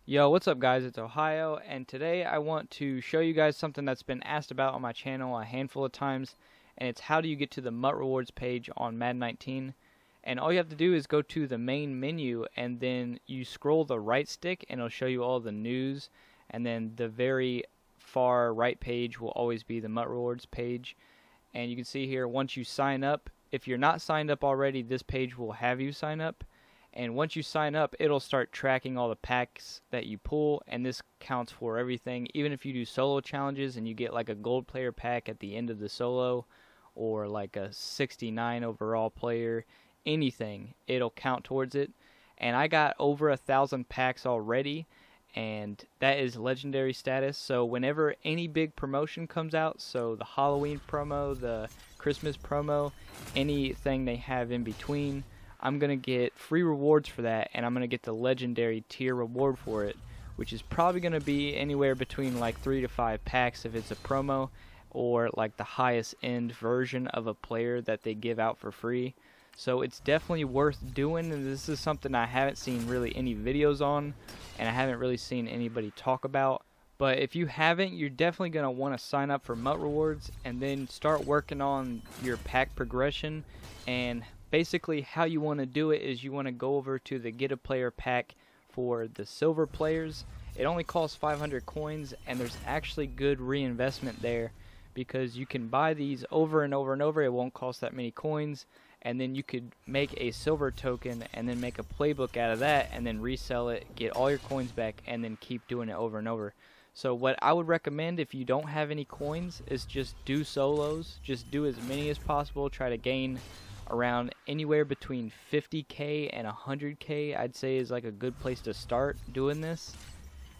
Yo, what's up guys? It's Ohio, and today I want to show you guys something that's been asked about on my channel a handful of times, and it's how do you get to the MUT rewards page on Madden 19. And all you have to do is go to the main menu, and then you scroll the right stick and it'll show you all the news, and then the very far right page will always be the MUT rewards page. And you can see here, once you sign up, if you're not signed up already, this page will have you sign up. And once you sign up, it'll start tracking all the packs that you pull, and this counts for everything. Even if you do solo challenges and you get like a gold player pack at the end of the solo, or like a 69 overall player, anything, it'll count towards it. And I got over 1,000 packs already, and that is legendary status. So whenever any big promotion comes out, so the Halloween promo, the Christmas promo, anything they have in between, I'm going to get free rewards for that, and I'm going to get the legendary tier reward for it, which is probably going to be anywhere between like 3 to 5 packs if it's a promo, or like the highest end version of a player that they give out for free. So it's definitely worth doing, and this is something I haven't seen really any videos on, and I haven't really seen anybody talk about. But if you haven't, you're definitely going to want to sign up for MUT rewards and then start working on your pack progression. And basically how you want to do it is you want to go over to the get a player pack for the silver players. It only costs 500 coins, and there's actually good reinvestment there because you can buy these over and over and over. It won't cost that many coins, and then you could make a silver token and then make a playbook out of that and then resell it, get all your coins back, and then keep doing it over and over. So what I would recommend if you don't have any coins is just do solos. Just do as many as possible. Try to gain around anywhere between 50k and 100k, I'd say, is like a good place to start doing this.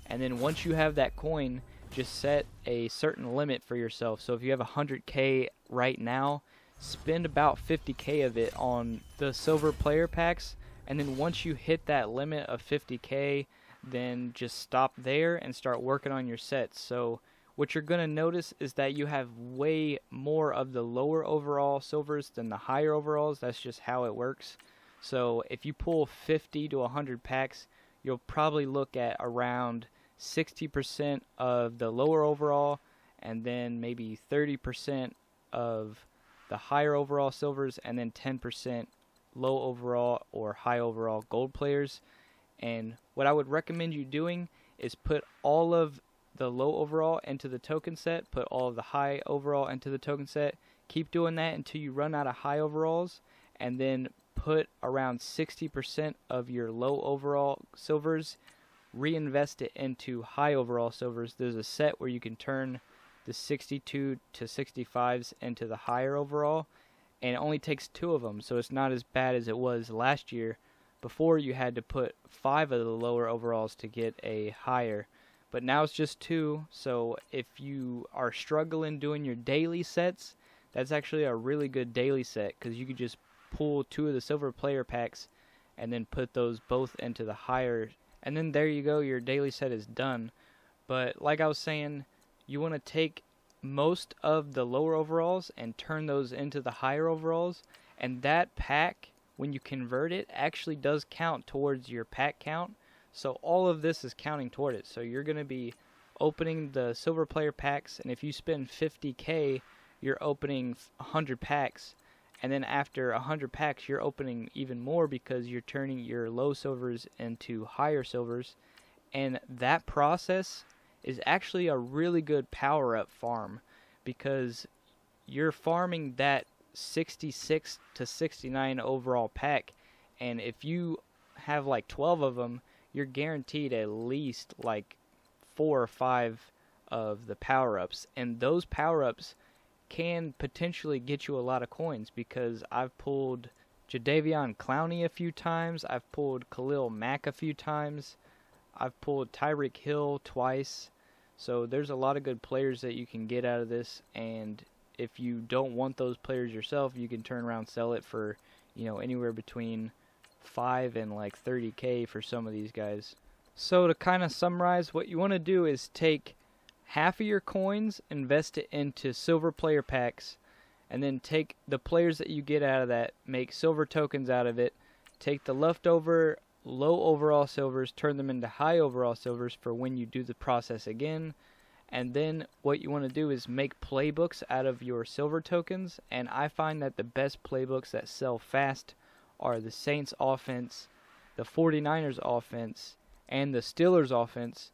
And then once you have that coin, just set a certain limit for yourself. So if you have 100k right now, spend about 50k of it on the silver player packs, and then once you hit that limit of 50k, then just stop there and start working on your sets. So what you're going to notice is that you have way more of the lower overall silvers than the higher overalls. That's just how it works. So if you pull 50 to 100 packs, you'll probably look at around 60% of the lower overall, and then maybe 30% of the higher overall silvers, and then 10% low overall or high overall gold players. And what I would recommend you doing is put all of the low overall into the token set, put all of the high overall into the token set. Keep doing that until you run out of high overalls, and then put around 60% of your low overall silvers, reinvest it into high overall silvers. There's a set where you can turn the 62 to 65s into the higher overall, and it only takes 2 of them, so it's not as bad as it was last year. Before, you had to put 5 of the lower overalls to get a higher, but now it's just 2. So if you are struggling doing your daily sets, that's actually a really good daily set, because you could just pull 2 of the silver player packs and then put those both into the higher, and then there you go, your daily set is done. But like I was saying, you want to take most of the lower overalls and turn those into the higher overalls, and that pack, when you convert it, actually does count towards your pack count. So all of this is counting toward it. So you're going to be opening the silver player packs, and if you spend 50k, you're opening 100 packs, and then after 100 packs you're opening even more because you're turning your low silvers into higher silvers. And that process is actually a really good power up farm, because you're farming that 66 to 69 overall pack, and if you have like 12 of them, you're guaranteed at least like 4 or 5 of the power-ups, and those power-ups can potentially get you a lot of coins, because I've pulled Jadeveon Clowney a few times, I've pulled Khalil Mack a few times, I've pulled Tyreek Hill twice. So there's a lot of good players that you can get out of this, and if you don't want those players yourself, you can turn around and sell it for, you know, anywhere between 5 and like 30k for some of these guys. So to kind of summarize, what you want to do is take half of your coins, invest it into silver player packs, and then take the players that you get out of that, make silver tokens out of it, take the leftover low overall silvers, turn them into high overall silvers for when you do the process again. And then what you want to do is make playbooks out of your silver tokens, and I find that the best playbooks that sell fast are the Saints offense, the 49ers offense, and the Steelers offense.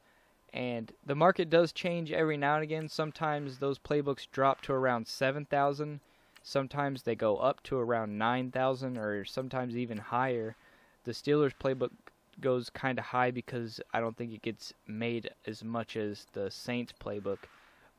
And the market does change every now and again. Sometimes those playbooks drop to around 7,000. Sometimes they go up to around 9,000, or sometimes even higher. The Steelers playbook goes kind of high because I don't think it gets made as much as the Saints playbook.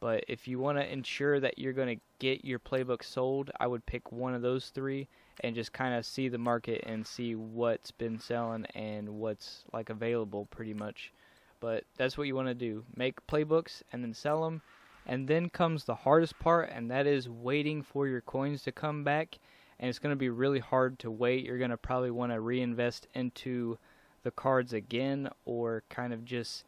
But if you want to ensure that you're going to get your playbook sold, I would pick one of those three and just kind of see the market and see what's been selling and what's like available pretty much. But that's what you want to do. Make playbooks and then sell them. And then comes the hardest part, and that is waiting for your coins to come back. And it's going to be really hard to wait. You're going to probably want to reinvest into the cards again, or kind of just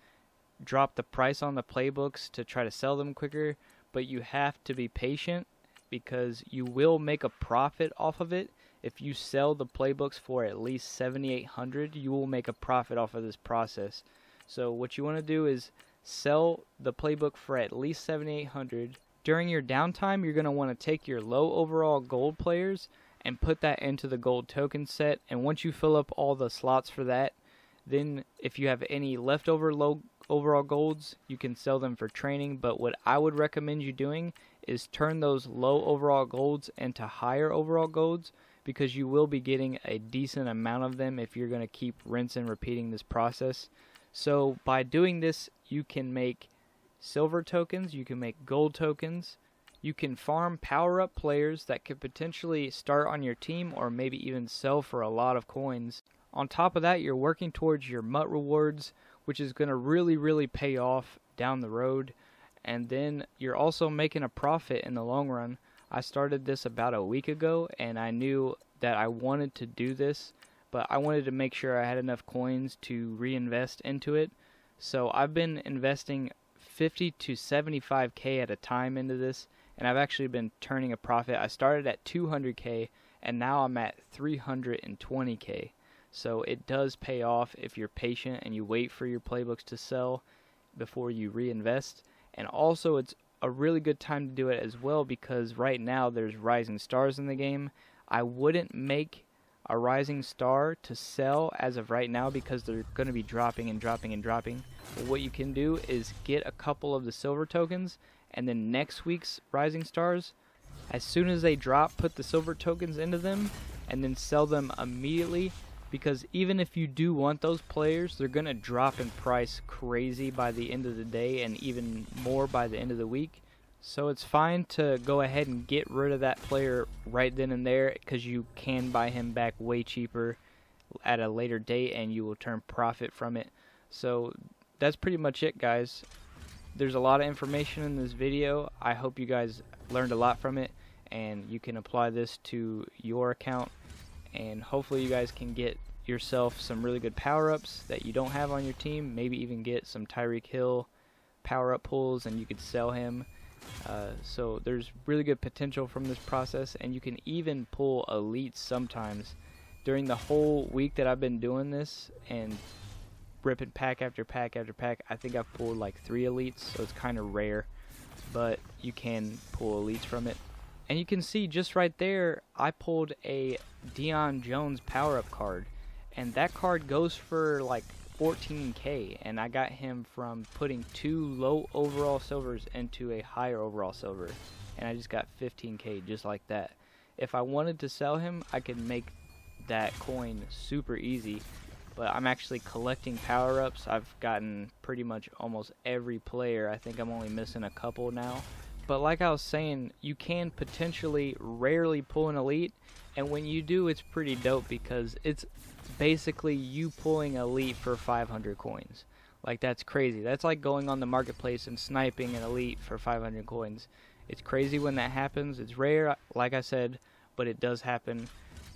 drop the price on the playbooks to try to sell them quicker. But you have to be patient, because you will make a profit off of it. If you sell the playbooks for at least 7,800, you will make a profit off of this process. So what you want to do is sell the playbook for at least 7,800. During your downtime, you're going to want to take your low overall gold players and put that into the gold token set. And once you fill up all the slots for that, then if you have any leftover low overall golds, you can sell them for training. But what I would recommend you doing is turn those low overall golds into higher overall golds, because you will be getting a decent amount of them if you're going to keep rinsing and repeating this process. So by doing this, you can make silver tokens, you can make gold tokens, you can farm power-up players that could potentially start on your team or maybe even sell for a lot of coins. On top of that, you're working towards your MUT rewards, which is going to really pay off down the road. And then you're also making a profit in the long run. I started this about a week ago, and I knew that I wanted to do this, but I wanted to make sure I had enough coins to reinvest into it. So I've been investing 50 to 75k at a time into this, and I've actually been turning a profit. I started at 200k, and now I'm at 320k. So it does pay off if you're patient and you wait for your playbooks to sell before you reinvest. And also, it's a really good time to do it as well, because right now there's rising stars in the game. I wouldn't make a rising star to sell as of right now, because they're going to be dropping and dropping and dropping. But what you can do is get a couple of the silver tokens, and then next week's rising stars, as soon as they drop, put the silver tokens into them and then sell them immediately. Because even if you do want those players, they're going to drop in price crazy by the end of the day, and even more by the end of the week. So it's fine to go ahead and get rid of that player right then and there, because you can buy him back way cheaper at a later date and you will turn profit from it. So that's pretty much it, guys. There's a lot of information in this video. I hope you guys learned a lot from it, and you can apply this to your account. And hopefully you guys can get yourself some really good power-ups that you don't have on your team. Maybe even get some Tyreek Hill power-up pulls, and you could sell him. So there's really good potential from this process, and you can even pull elites sometimes. During the whole week that I've been doing this and ripping pack after pack after pack, I think I've pulled like 3 elites, so it's kind of rare, but you can pull elites from it. And you can see just right there, I pulled a Deion Jones power-up card, and that card goes for like 14k, and I got him from putting 2 low overall silvers into a higher overall silver, and I just got 15k just like that. If I wanted to sell him, I could make that coin super easy, but I'm actually collecting power-ups. I've gotten pretty much almost every player. I think I'm only missing a couple now. But like I was saying, you can potentially rarely pull an elite, and when you do, it's pretty dope, because it's basically you pulling elite for 500 coins. Like, that's crazy. That's like going on the marketplace and sniping an elite for 500 coins. It's crazy when that happens. It's rare, like I said, but it does happen.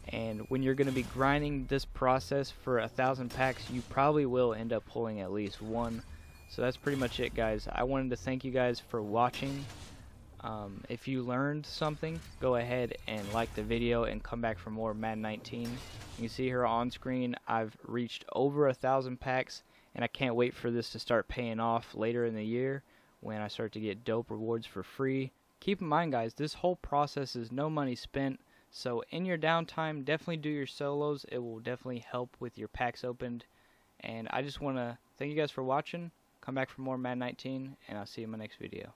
And when you're going to be grinding this process for 1,000 packs, you probably will end up pulling at least one. So that's pretty much it, guys. I wanted to thank you guys for watching. If you learned something, go ahead and like the video and come back for more Madden 19. You can see here on screen I've reached over 1,000 packs, and I can't wait for this to start paying off later in the year when I start to get dope rewards for free. Keep in mind, guys, this whole process is no money spent, so in your downtime, definitely do your solos. It will definitely help with your packs opened. And I just want to thank you guys for watching. Come back for more Madden 19, and I'll see you in my next video.